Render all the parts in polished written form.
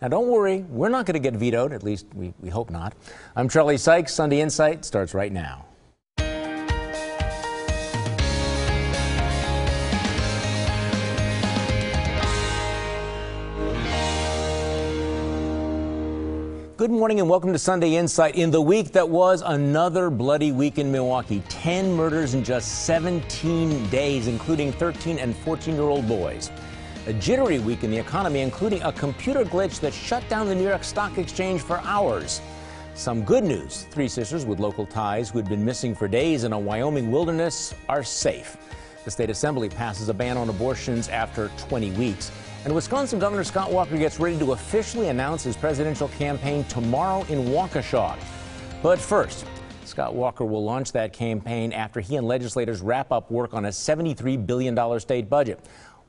Now, don't worry, we're not going to get vetoed, at least we hope not. I'm Charlie Sykes. Sunday Insight starts right now. Good morning and welcome to Sunday Insight. In the week that was another bloody week in Milwaukee, 10 murders in just 17 days, including 13 and 14-year-old boys. A jittery week in the economy, including a computer glitch that shut down the New York Stock Exchange for hours. Some good news. 3 sisters with local ties who had been missing for days in a Wyoming wilderness are safe. The state assembly passes a ban on abortions after 20 weeks. And Wisconsin Governor Scott Walker gets ready to officially announce his presidential campaign tomorrow in Waukesha. But first, Scott Walker will launch that campaign after he and legislators wrap up work on a $73 billion state budget.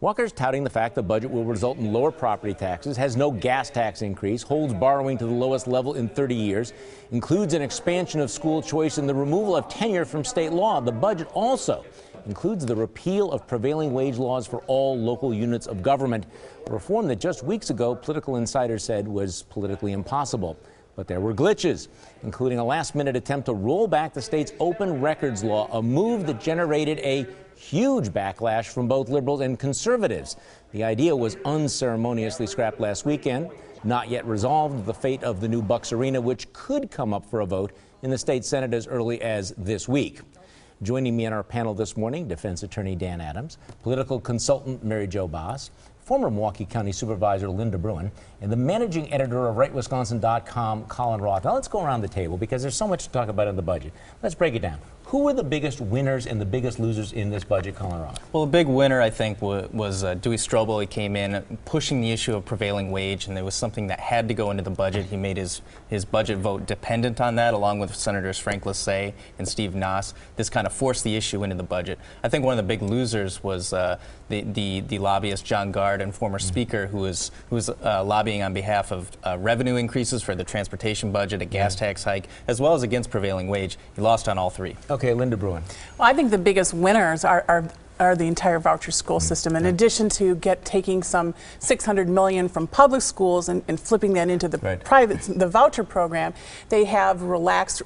Walker's touting the fact the budget will result in lower property taxes, has no gas tax increase, holds borrowing to the lowest level in 30 years, includes an expansion of school choice and the removal of tenure from state law. The budget also includes the repeal of prevailing wage laws for all local units of government, a reform that just weeks ago political insiders said was politically impossible. But there were glitches, including a last-minute attempt to roll back the state's open records law, a move that generated a huge backlash from both liberals and conservatives. The idea was unceremoniously scrapped last weekend. Not yet resolved, the fate of the new Bucks Arena, which could come up for a vote in the state Senate as early as this week. Joining me on our panel this morning, defense attorney Dan Adams, political consultant Mary Jo Boss, former Milwaukee County Supervisor Linda Bruin, and the managing editor of RightWisconsin.com, Colin Roth. Now let's go around the table because there's so much to talk about in the budget. Let's break it down. Who were the biggest winners and the biggest losers in this budget, Colin Roth? Well, the big winner, I think, was Dewey Strobel. He came in pushing the issue of prevailing wage, and there was something that had to go into the budget. He made his budget vote dependent on that, along with Senators Frank Lassay and Steve Noss. This kind of forced the issue into the budget. I think one of the big losers was the lobbyist John Gard, and former speaker, who was lobbying on behalf of revenue increases for the transportation budget, a gas tax hike, as well as against prevailing wage. He lost on all 3. Okay, Linda Bruin. Well, I think the biggest winners are the entire voucher school system. In addition to taking some $600 million from public schools and flipping that into the the voucher program, they have relaxed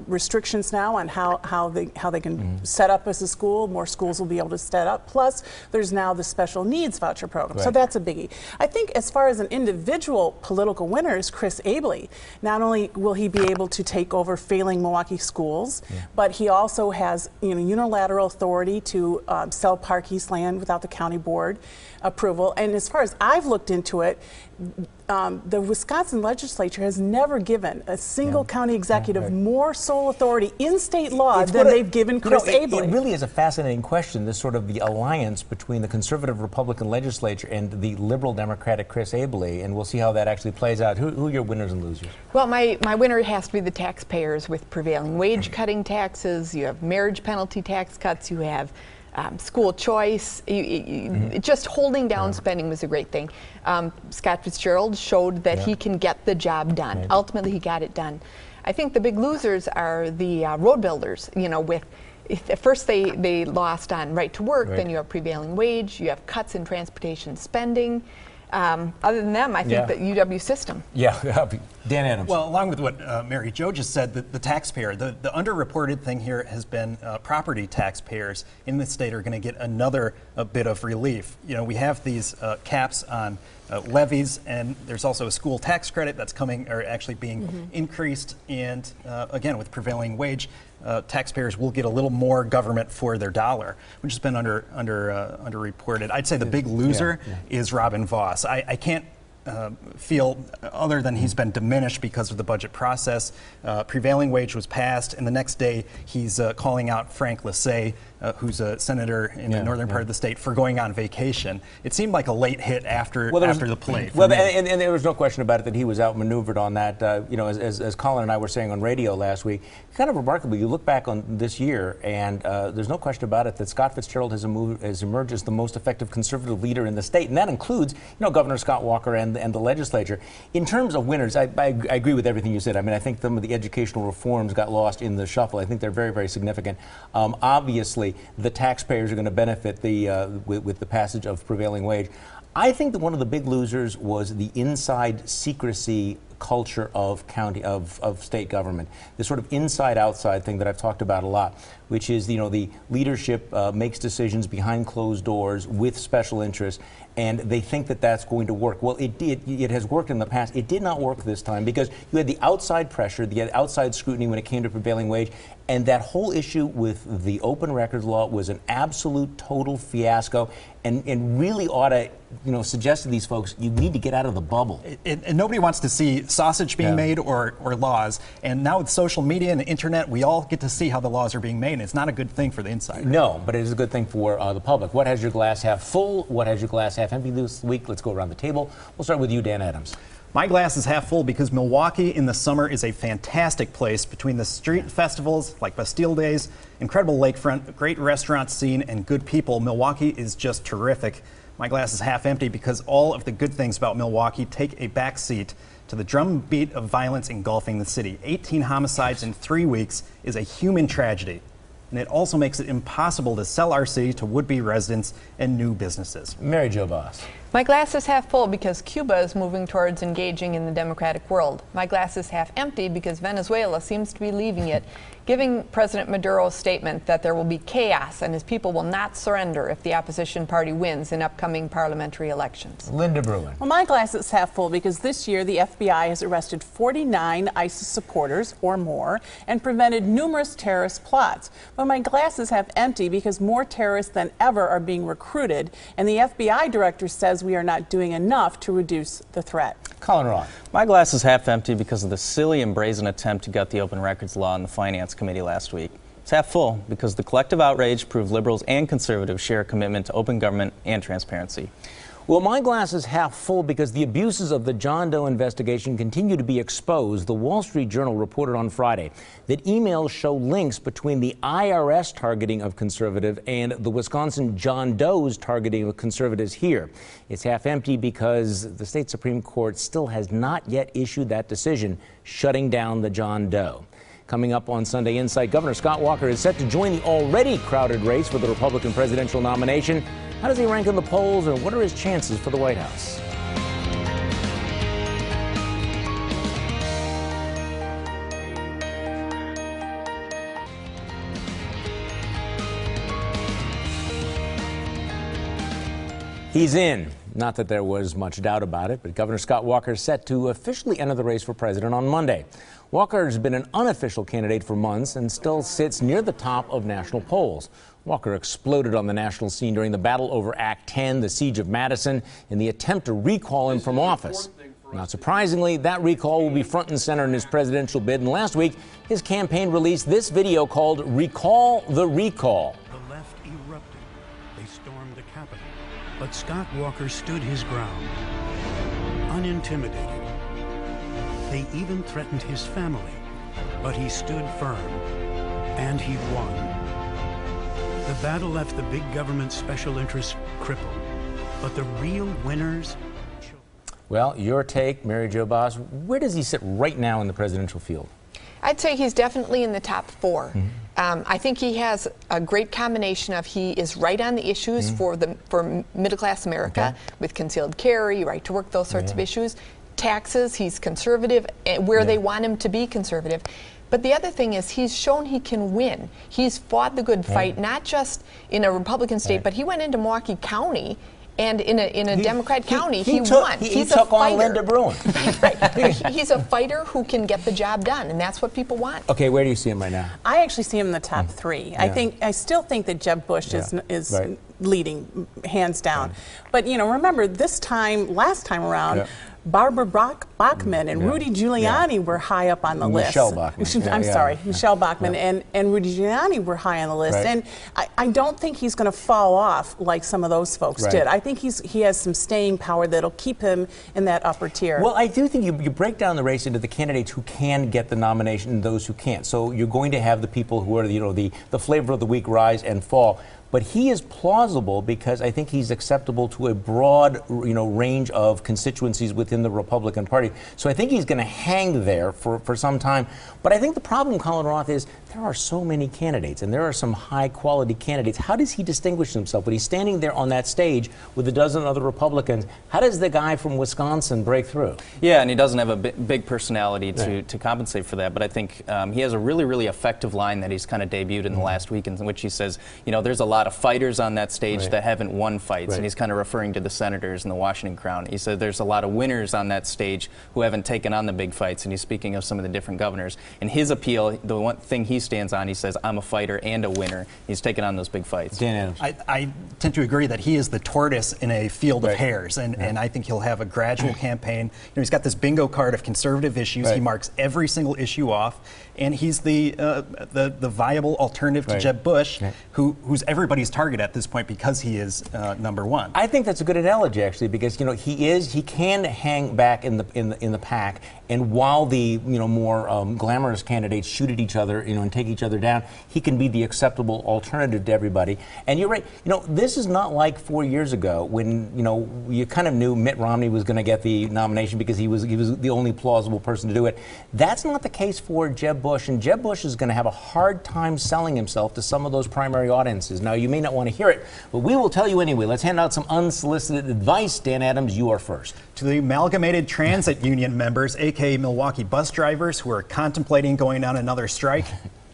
restrictions now on how they can set up as a school. More schools will be able to set up. Plus, there's now the special needs voucher program. So that's a biggie. I think as far as an individual political winner is Chris Abele. Not only will he be able to take over failing Milwaukee schools, but he also has unilateral authority to sell Park East land without the county board approval. And as far as I've looked into it, the Wisconsin legislature has never given a single county executive more sole authority in state law than they've given Chris Abele. It really is a fascinating question, this sort of the alliance between the conservative Republican legislature and the liberal Democratic Chris Abele, and we'll see how that actually plays out. Who are your winners and losers? Well, my winner has to be the taxpayers with prevailing wage cutting taxes. You have marriage penalty tax cuts. You have school choice. Just holding down spending was a great thing. Scott Fitzgerald showed that he can get the job done. Ultimately, he got it done. I think the big losers are the road builders. At first they lost on right to work, then you have prevailing wage, you have cuts in transportation spending. Other than them, I think the UW system. Dan Adams. Well, along with what Mary Jo just said, the taxpayer, the underreported thing here has been property taxpayers in the state are going to get another bit of relief. We have these caps on levies, and there's also a school tax credit that's coming, or actually being increased, and again, with prevailing wage, taxpayers will get a little more government for their dollar, which has been underreported. I'd say the big loser is Robin Voss. I can't feel other than he's been diminished because of the budget process. Prevailing wage was passed, and the next day he's calling out Frank Lassay, who's a senator in the northern part of the state, for going on vacation. It seemed like a late hit after the play. Well, and there was no question about it that he was outmaneuvered on that. As Colin and I were saying on radio last week, kind of remarkable. You look back on this year, and there's no question about it that Scott Fitzgerald has emerged as the most effective conservative leader in the state, and that includes, Governor Scott Walker and the legislature. In terms of winners, I agree with everything you said. I mean, I think some of the educational reforms got lost in the shuffle. I think they're very, very significant. Obviously, the taxpayers are going to benefit with the passage of prevailing wage. I think that one of the big losers was the inside secrecy culture of state government, this sort of inside-outside thing that I've talked about a lot, which is, you know, the leadership makes decisions behind closed doors with special interests, and they think that that's going to work. Well, it has worked in the past. It did not work this time because you had the outside pressure, the outside scrutiny when it came to prevailing wage, and that whole issue with the open records law was an absolute total fiasco, and really ought to, you know, suggest to these folks, you need to get out of the bubble. And nobody wants to see sausage being made or laws. And now with social media and the internet, we all get to see how the laws are being made. And it's not a good thing for the insider. No, but it is a good thing for the public. What has your glass half full? What has your glass half empty this week? Let's go around the table. We'll start with you, Dan Adams. My glass is half full because Milwaukee in the summer is a fantastic place between the street festivals like Bastille Days, incredible lakefront, great restaurant scene, and good people. Milwaukee is just terrific. My glass is half empty because all of the good things about Milwaukee take a back seat to the drumbeat of violence engulfing the city. 18 homicides in 3 weeks is a human tragedy. And it also makes it impossible to sell our city to would-be residents and new businesses. Mary Jo Boss. My glass is half full because Cuba is moving towards engaging in the democratic world. My glass is half empty because Venezuela seems to be leaving it, giving President Maduro's statement that there will be chaos and his people will not surrender if the opposition party wins in upcoming parliamentary elections. Linda Bruin. Well, my glass is half full because this year the FBI has arrested 49 ISIS supporters or more and prevented numerous terrorist plots. But my glass is half empty because more terrorists than ever are being recruited, and the FBI director says we are not doing enough to reduce the threat. Colin Roth. My glass is half empty because of the silly and brazen attempt to gut the open records law in the Finance Committee last week. It's half full because the collective outrage proved liberals and conservatives share a commitment to open government and transparency. Well, my glass is half full because the abuses of the John Doe investigation continue to be exposed. The Wall Street Journal reported on Friday that emails show links between the IRS targeting of conservative and the Wisconsin John Doe's targeting of conservatives here. It's half empty because the state Supreme Court still has not yet issued that decision shutting down the John Doe. Coming up on Sunday Insight, Governor Scott Walker is set to join the already crowded race for the Republican presidential nomination. How does he rank in the polls, and what are his chances for the White House? He's in. Not that there was much doubt about it, but Governor Scott Walker is set to officially enter the race for president on Monday. Walker has been an unofficial candidate for months and still sits near the top of national polls. Walker exploded on the national scene during the battle over Act 10, the siege of Madison, in the attempt to recall him from office. Not surprisingly, that recall will be front and center in his presidential bid, and last week, his campaign released this video called Recall the Recall. The left erupted. They stormed the Capitol. But Scott Walker stood his ground, unintimidated. They even threatened his family, but he stood firm, and he won. The battle left the big government special interests crippled, but the real winners... Well, your take, Mary Jo Boss, where does he sit right now in the presidential field? I'd say he's definitely in the top 4. I think he has a great combination of he is right on the issues for middle-class America with concealed carry, right to work, those sorts of issues. Taxes, he's conservative where they want him to be conservative. But the other thing is he's shown he can win. He's fought the good fight, not just in a Republican state, but he went into Milwaukee County, and in a Democrat county, he won. He took on Linda Bruin. Right. He's a fighter who can get the job done, and that's what people want. Okay, where do you see him right now? I actually see him in the top 3. I still think that Jeb Bush is leading hands down. But you know, remember last time around, Barbara Bachmann and Rudy Giuliani were high up on the list. Michelle Bachmann. I'm sorry, Michelle Bachmann and Rudy Giuliani were high on the list. And I don't think he's going to fall off like some of those folks did. I think he has some staying power that'll keep him in that upper tier. Well, I do think you break down the race into the candidates who can get the nomination and those who can't. So you're going to have the people who are the flavor of the week rise and fall. But he is plausible because I think he's acceptable to a broad, range of constituencies within the Republican Party. So I think he's going to hang there for some time. But I think the problem, Colin Roth, is there are so many candidates, and there are some high-quality candidates. How does he distinguish himself when he's standing there on that stage with a dozen other Republicans? How does the guy from Wisconsin break through? Yeah, and he doesn't have a big personality to compensate for that. But I think he has a really, really effective line that he's kind of debuted in the last week, in which he says, there's a lot of fighters on that stage that haven't won fights, and he's kind of referring to the senators and the Washington Crown. He said there's a lot of winners on that stage who haven't taken on the big fights, and he's speaking of some of the different governors. And his appeal, the one thing he stands on, he says, I'm a fighter and a winner. He's taken on those big fights. Dan Adams. I tend to agree that he is the tortoise in a field of hares, and I think he'll have a gradual campaign. He's got this bingo card of conservative issues. He marks every single issue off, and he's the viable alternative to Jeb Bush, who's everybody's target at this point because he is number one. I think that's a good analogy, actually, because he can hang back in the pack, and while the more glamorous candidates shoot at each other, and take each other down, he can be the acceptable alternative to everybody. And you're right. This is not like 4 years ago when you kind of knew Mitt Romney was going to get the nomination because he was the only plausible person to do it. That's not the case for Jeb Bush, and Jeb Bush is going to have a hard time selling himself to some of those primary audiences. Now, you may not want to hear it, but we will tell you anyway. Let's hand out some unsolicited advice. Dan Adams, you are first. To the Amalgamated Transit Union members, aka Milwaukee bus drivers who are contemplating going on another strike,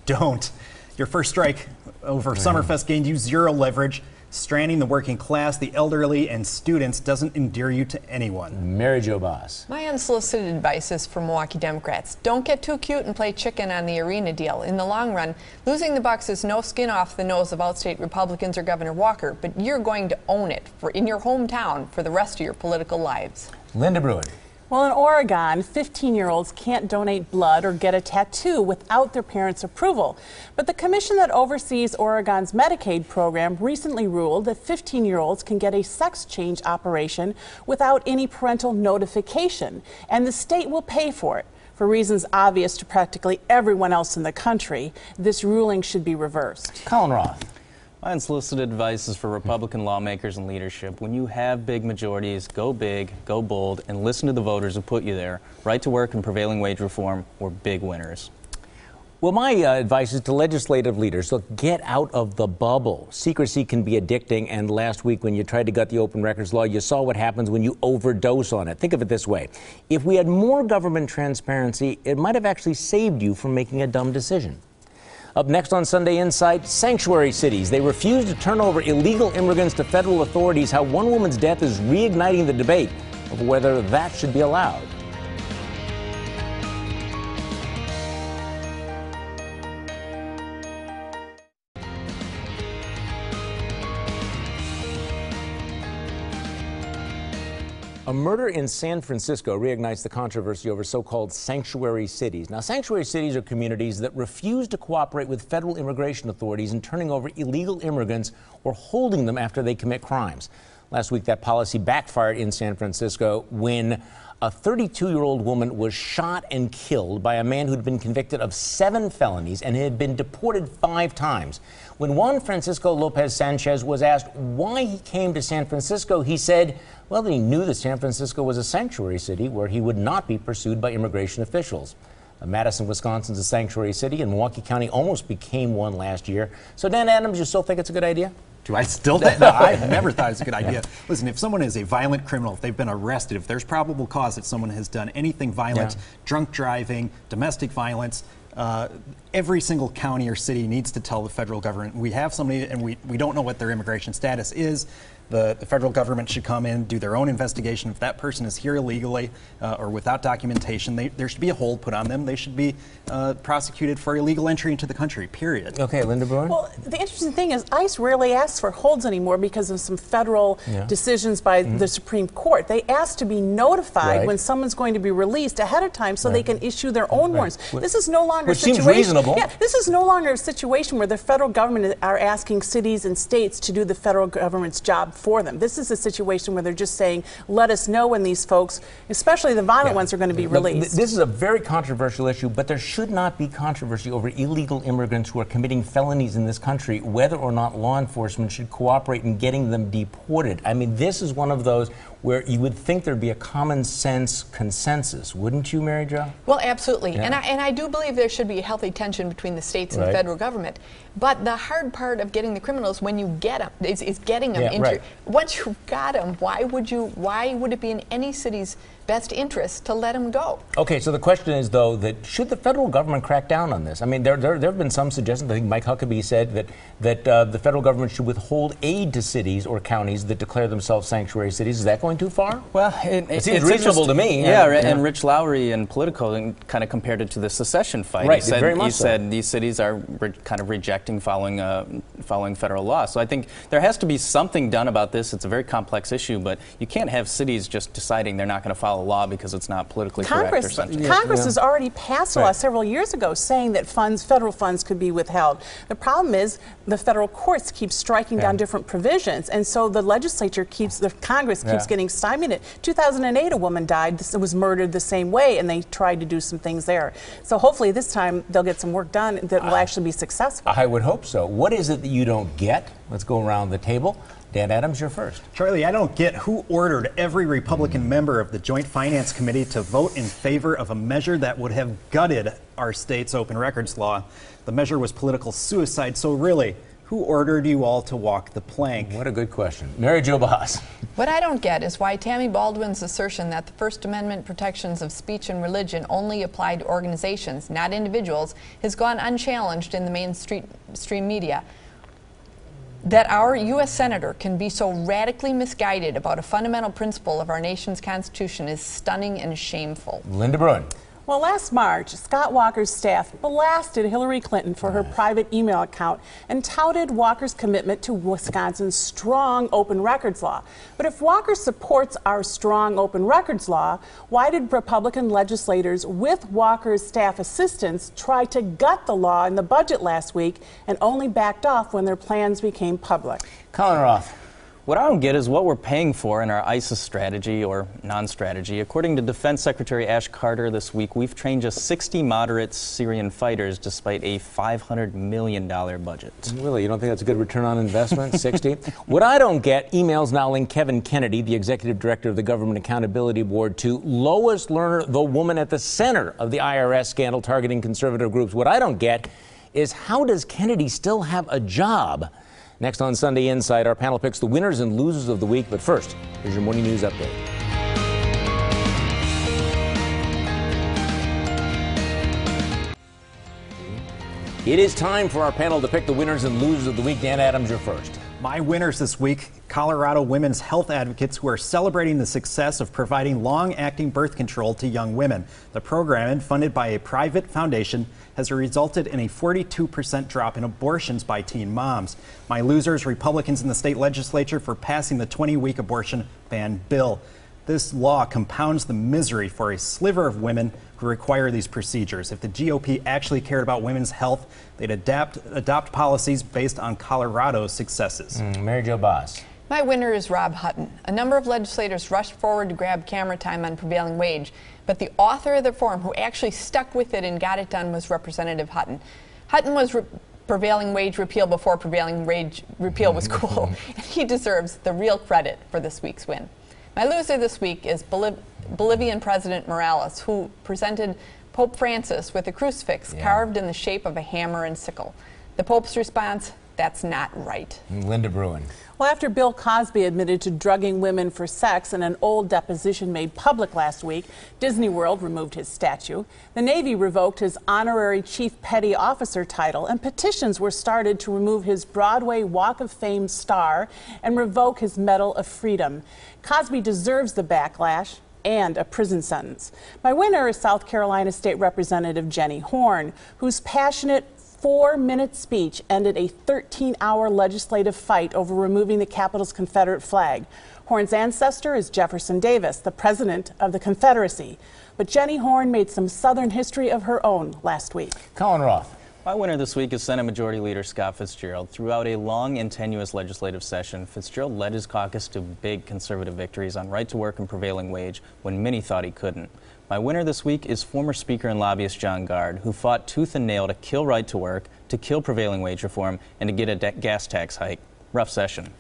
don't. Your first strike over Summerfest gained you zero leverage. Stranding the working class, the elderly, and students doesn't endear you to anyone. Mary Jo Boss. My unsolicited advice is for Milwaukee Democrats. Don't get too cute and play chicken on the arena deal. In the long run, losing the Bucks is no skin off the nose of outstate Republicans or Governor Walker, but you're going to own it in your hometown for the rest of your political lives. Linda Bruin. Well, in Oregon, 15-year-olds can't donate blood or get a tattoo without their parents' approval. But the commission that oversees Oregon's Medicaid program recently ruled that 15-year-olds can get a sex change operation without any parental notification, and the state will pay for it. For reasons obvious to practically everyone else in the country, this ruling should be reversed. Colin Roth. My unsolicited advice is for Republican lawmakers and leadership. When you have big majorities, go big, go bold, and listen to the voters who put you there. Right to work and prevailing wage reform were big winners. Well, my advice is to legislative leaders, look, get out of the bubble. Secrecy can be addicting, and last week when you tried to gut the open records law, you saw what happens when you overdose on it. Think of it this way. If we had more government transparency, it might have actually saved you from making a dumb decision. Up next on Sunday Insight, sanctuary cities. They refuse to turn over illegal immigrants to federal authorities. How one woman's death is reigniting the debate of whether that should be allowed. A murder in San Francisco reignites the controversy over so-called sanctuary cities. Now, sanctuary cities are communities that refuse to cooperate with federal immigration authorities in turning over illegal immigrants or holding them after they commit crimes. Last week, that policy backfired in San Francisco when a 32-year-old woman was shot and killed by a man who'd been convicted of 7 felonies and had been deported 5 times. When Juan Francisco Lopez Sanchez was asked why he came to San Francisco, he said, well, that he knew that San Francisco was a sanctuary city where he would not be pursued by immigration officials. Madison, Wisconsin's a sanctuary city, and Milwaukee County almost became one last year. So, Dan Adams, you still think it's a good idea? Do I still think? No, I've never thought it's a good idea. Listen, if someone is a violent criminal, if they've been arrested, if there's probable cause that someone has done anything violent, drunk driving, domestic violence, every single county or city needs to tell the federal government, we have somebody and we don't know what their immigration status is. The federal government should come in, do their own investigation. If that person is here illegally or without documentation, there should be a hold put on them. They should be prosecuted for illegal entry into the country, period. Okay, Linda Bruin? Well, the interesting thing is ICE rarely asks for holds anymore because of some federal decisions by the Supreme Court. They ask to be notified when someone's going to be released ahead of time so they can issue their own warrants. This is no longer a situation. Seems reasonable. Yeah, this is no longer a situation where the federal government are asking cities and states to do the federal government's job for them. This is a situation where they're just saying, let us know when these folks, especially the violent ones, are going to be released. This is a very controversial issue, but there should not be controversy over illegal immigrants who are committing felonies in this country, whether or not law enforcement should cooperate in getting them deported. I mean, this is one of those where you would think there'd be a common sense consensus, wouldn't you, Mary Jo? Well, absolutely. Yeah. And I do believe there should be a healthy tension between the states and the federal government. But the hard part of getting the criminals when you get them is getting them into. Once you've got them, why would it be in any city's best interest to let them go? Okay, so the question is, though, that should the federal government crack down on this? I mean, there have been some suggestions. I think Mike Huckabee said that the federal government should withhold aid to cities or counties that declare themselves sanctuary cities. Is that going too far? Well, it seems reasonable to me. And Rich Lowry in Politico kind of compared it to the secession fight. Right, he said these cities are kind of rejecting following federal law. So I think there has to be something done about this. It's a very complex issue, but you can't have cities just deciding they're not going to follow law because it's not politically correct or something. Congress has already passed a law several years ago saying that federal funds could be withheld. The problem is the federal courts keep striking down different provisions, and so the legislature Congress keeps getting stymied. In 2008, a woman died, was murdered the same way, and they tried to do some things there. So hopefully this time they'll get some work done that will actually be successful. I would hope so. What is it that you don't get? Let's go around the table. Dan Adams, you're first. Charlie, I don't get who ordered every Republican member of the Joint Finance Committee to vote in favor of a measure that would have gutted our state's open records law. The measure was political suicide, so really, who ordered you all to walk the plank? What a good question. Mary Jo Bahas. What I don't get is why Tammy Baldwin's assertion that the First Amendment protections of speech and religion only apply to organizations, not individuals, has gone unchallenged in the mainstream media. That our U.S. Senator can be so radically misguided about a fundamental principle of our nation's Constitution is stunning and shameful. Linda Bruin. Well, last March, Scott Walker's staff blasted Hillary Clinton for her private email account and touted Walker's commitment to Wisconsin's strong open records law. But if Walker supports our strong open records law, why did Republican legislators with Walker's staff assistance try to gut the law in the budget last week and only backed off when their plans became public? Colin Roth. What I don't get is what we're paying for in our ISIS strategy or non-strategy. According to Defense Secretary Ash Carter this week, we've trained just 60 moderate Syrian fighters despite a $500 million budget. Really? You don't think that's a good return on investment? 60? What I don't get, emails now link Kevin Kennedy, the executive director of the Government Accountability Board, to Lois Lerner, the woman at the center of the IRS scandal targeting conservative groups. What I don't get is how does Kennedy still have a job? Next on Sunday Insight, our panel picks the winners and losers of the week. But first, here's your morning news update. It is time for our panel to pick the winners and losers of the week. Dan Adams, you're first. My winners this week, Colorado women's health advocates who are celebrating the success of providing long-acting birth control to young women. The program, funded by a private foundation, has resulted in a 42% drop in abortions by teen moms. My losers, Republicans in the state legislature for passing the 20-week abortion ban bill. This law compounds the misery for a sliver of women who require these procedures. If the GOP actually cared about women's health, they'd adopt policies based on Colorado's successes. Mary Jo Bahas. My winner is Rob Hutton. A number of legislators rushed forward to grab camera time on prevailing wage, but the author of the reform who actually stuck with it and got it done was Representative Hutton. Hutton was prevailing wage repeal before prevailing wage repeal was cool, and he deserves the real credit for this week's win. My loser this week is Bolivian President Morales, who presented Pope Francis with a crucifix carved in the shape of a hammer and sickle. The Pope's response, that's not right. Linda Bruin. Well, after Bill Cosby admitted to drugging women for sex in an old deposition made public last week, Disney World removed his statue. The Navy revoked his honorary Chief Petty Officer title, and petitions were started to remove his Broadway Walk of Fame star and revoke his Medal of Freedom. Cosby deserves the backlash and a prison sentence. My winner is South Carolina State Representative Jenny Horn, whose passionate 4-minute speech ended a 13-hour legislative fight over removing the Capitol's Confederate flag. Horn's ancestor is Jefferson Davis, the president of the Confederacy. But Jenny Horn made some Southern history of her own last week. Colin Roth. My winner this week is Senate Majority Leader Scott Fitzgerald. Throughout a long and tenuous legislative session, Fitzgerald led his caucus to big conservative victories on right to work and prevailing wage when many thought he couldn't. My winner this week is former Speaker and lobbyist John Gard, who fought tooth and nail to kill right to work, to kill prevailing wage reform, and to get a gas tax hike. Rough session.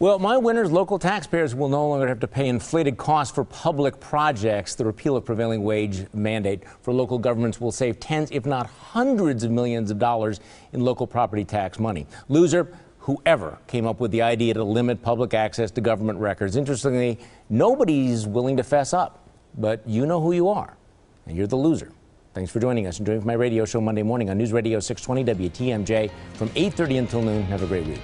Well, my winners, local taxpayers will no longer have to pay inflated costs for public projects. The repeal of prevailing wage mandate for local governments will save tens, if not hundreds of millions of dollars in local property tax money. Loser, whoever came up with the idea to limit public access to government records. Interestingly, nobody's willing to fess up, but you know who you are, and you're the loser. Thanks for joining us and joining my radio show Monday morning on News Radio 620 WTMJ from 8:30 until noon. Have a great week.